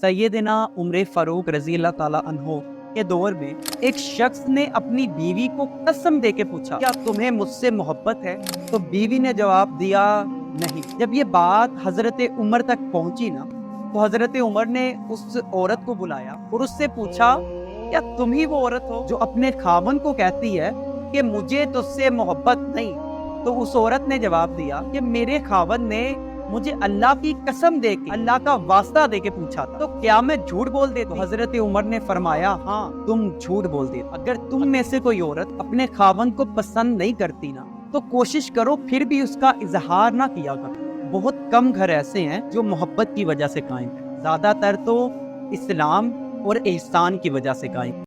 सैयदना उमर फारूक रजी अल्लाह ताला अन्हो के दौर में एक शख्स ने अपनी बीवी को कसम दे के पूछा, क्या तुम्हें मुझसे मोहब्बत है? तो बीवी ने जवाब दिया, नहीं। जब ये बात हजरत उमर तक पहुंची ना, तो हजरत उमर ने उस औरत को बुलाया और उससे पूछा, क्या तुम ही वो औरत हो जो अपने खामन को कहती है कि मुझे तुझसे मोहब्बत नहीं? तो उस औरत ने जवाब दिया कि मेरे खावन ने मुझे अल्लाह की कसम दे के, अल्लाह का वास्ता दे के पूछा था, तो क्या मैं झूठ बोल देती? तो हजरत उमर ने फरमाया, हाँ तुम झूठ बोल देती। अगर तुम में से कोई औरत अपने खावन को पसंद नहीं करती ना, तो कोशिश करो फिर भी उसका इजहार ना किया करो। बहुत कम घर ऐसे हैं जो मोहब्बत की वजह से कायम है, ज्यादातर तो इस्लाम और एहसान की वजह से कायम।